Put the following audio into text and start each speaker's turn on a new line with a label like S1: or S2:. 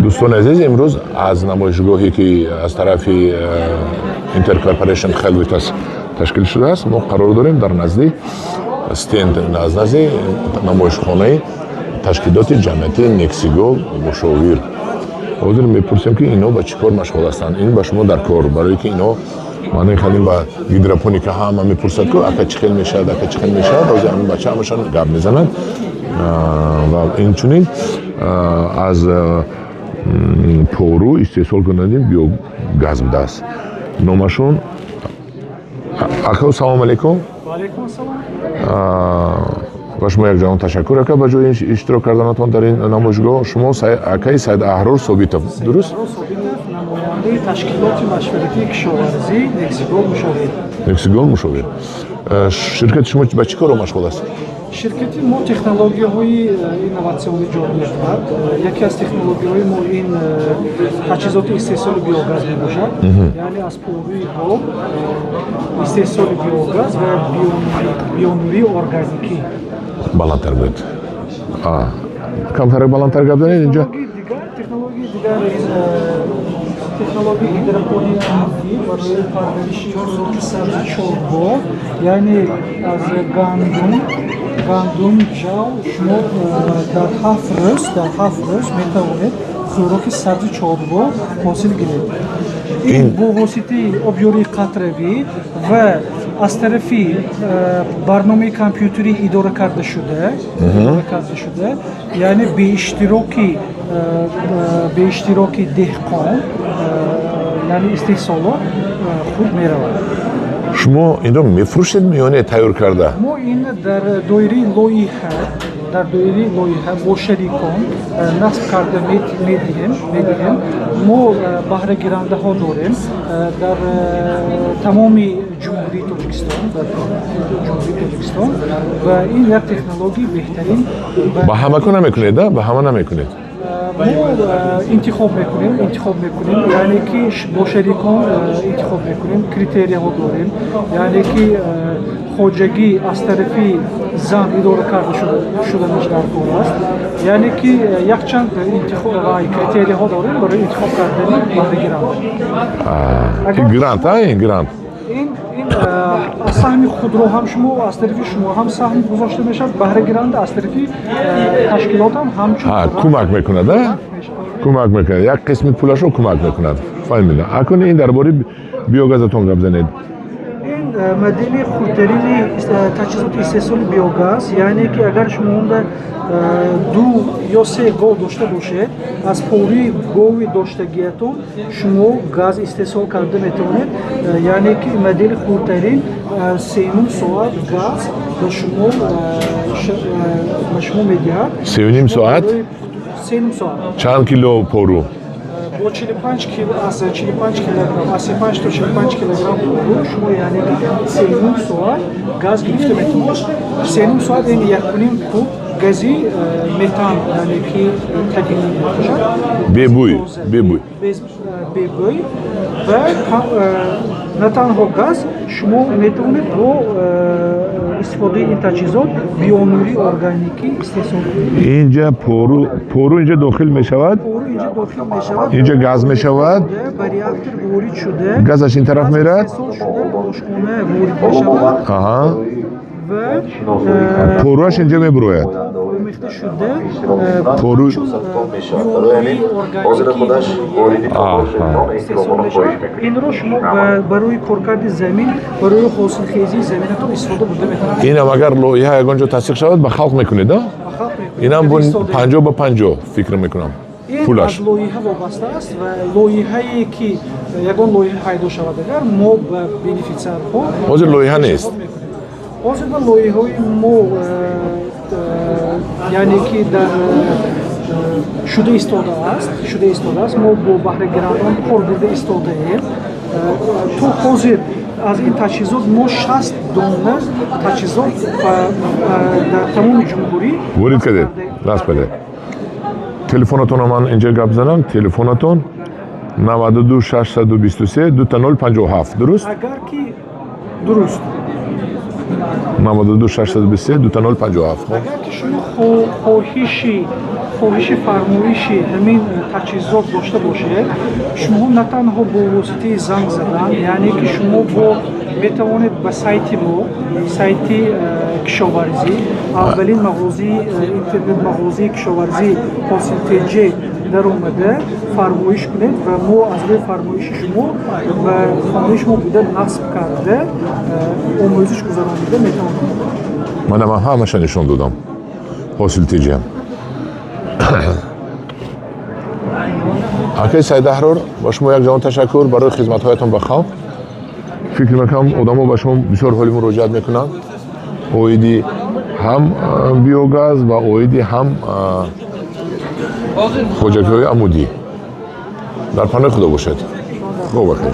S1: دوستان عزیز امروز از نمایشگاهی که از طرف اینترکورپوریشن خلویتاس تشکیل شده است ما قرار داریم در نزدیک استند نزدیک نمایشخانه تشکیلات جمعیتی نکسیگو مشاور حاضر میپرسیم که اینا با چیکار مشغول هستند این با شما در کار برای که اینا معنی خیلی با هیدروپونیک همه میپرسد که اگه چی خیلی میشه اگه چی خیلی میشه روزی همین بچه همشان گپ میزنند و این چنین از پورو استحصال کننده بیوگاز بوده است نامشون اخو سلام علیکم
S2: و علیکم السلام
S1: و شما یک جهان تشکر اکا با جای اشتراک کردنتان در این نمایشگاه شما اکای سید احرار ثابتوف درست؟
S2: نماینده تشکیلات مشورتی کشاورزی
S1: نکسیگو مشاور شرکت شما به چی کار مشغول است؟
S2: شرکتی ما تکنولوژی‌های اینواتسیونی جاری می‌کند. یکی از تکنولوژی‌های ما این تجهیزات استحصال بیوگاز میباشد. یعنی از پوروی آب استحصال بیوگاز و بیونوری ارگانیکی.
S1: بالاتر بود. کمتر بالاتر گفتن اینجا؟
S2: تکنولوژی دیگر تکنولوژی هیدروپونیک برای پرورش سبزی چوبو یعنی از گندم جاو شما در 7 روز میتوانید خوراک سبزی چوبو حاصل گیرید این با واسطه آبیاری قطره‌ای و از طرف برنامه کامپیوتری اداره کرده شده یعنی به اشتراک دهقان یعنی استحصالات خوب میرود
S1: شما این رو میفروشید میونه تیار کرده؟
S2: ما این در دایره لایحه با شریکان نصب کرده میدهیم ما بهره گیرنده ها داریم در تمام جمهوری تاجیکستان و این یک تکنولوژی بهترین
S1: با همه کنه نمیکنید به همه نمیکنید
S2: ما انتخاب میکنیم یعنی که با شریکان انتخاب میکنیم کریتریا ها داریم یعنی که خواجگی از طرفی زن اداره کرده شدنش در کار است یعنی که یک چند کریتریا ها داریم برای انتخاب کردن بهره گیرنده
S1: این گرانت
S2: این سهم خودرو هم شما از طرف شما هم سهم گذاشته میشد بهره گیرنده از طرف تشکیلات هم همچون
S1: کمک میکنه کمک میکنه یک قسم پولش رو کمک میکنه فهمیدم اکنون این درباره بیوگازتون گپ بزنید
S2: این مدل خودترین تجهیزات استحصال بیوگاز یعنی که اگر شما 2 یا 3 گاو داشته باشید از پوری گاوی داشتگیتون شما گاز استحصال کرده میتونید یعنی که مدل خودترین 3.5 ساعت گاز به شما میدهد
S1: 3.5 ساعت؟
S2: 3.5 ساعت
S1: چند کیلو پورو؟
S2: با 45 کیلوگرم از 35 تا 45 کیلوگرم پورو شما یعنی که 3.5 ساعت گاز گرفته میتونید 3.5 ساعت این 1.5 کوب گازی متان یعنی که تدین میباشد ببوی و نه تنها گاز شما میتونید با استفاده این تجهیزات بیونوری ارگانیکی استحصال کنید
S1: اینجا پورو اینجا داخل میشود اینجا گاز میشود
S2: با ریاکتور وارد شده
S1: گازش این طرف میره
S2: استحصال شده باشگونه وارد میشود و
S1: پوروش اینجا میبروید
S2: میخته شده
S1: پورو
S2: این رو شما برای کارکرد زمین برای حاصل خیزی زمینتون استفاده بوده میتونید
S1: این هم اگر لایحه یگانجا تصدیق شود به خلق میکنید این هم 50 به 50 فکر میکنم
S2: این از لایحه وابسته است و لایحه‌ای که یگان لایحه پیدا شود اگر ما به بینیفیتسرها
S1: حاضر لایحه نیست
S2: حاضر لایحه‌های ما یعنی که در شده ایستاده است ما با بهره گیرندگان کار برده ایستاده ایم تو حاضر از این تجهیزات ما 60 دانه تجهیزات در تمام جمهوری
S1: وارد کردید راست بده تلفنتون رو من اینجا گپ زنم تلفنتون 92 623 2 057 درست
S2: اگر که درست
S1: 92 623 2057.
S2: اگر که شما خواهش فرمایشی همین تجهیزات داشته باشه، شما نه تنها با واسطه زنگ زدن، یعنی که شما میتوانید به سایت کشاورزی، اولین مغازه اینترنت مغازه کشاورزی حاصل تیجه در اومده فرمایش کنید و ما از روی فرمایش شما و خانه شما بوده نصب کرده آموزش گذرانیده میتوانید.
S1: من همش نشون دادم حاصل تیجه. آقای سید احرار با شما یک جان تشکر برای خدمت‌هایتان بخوام. فکر میکنم آدم‌ها با شما بسیار حالی مراجعت میکنن. اویدی هم بیوگاز و اویدی هم خوجک‌های عمودی. در پناه خدا باشد. خدا بخیر.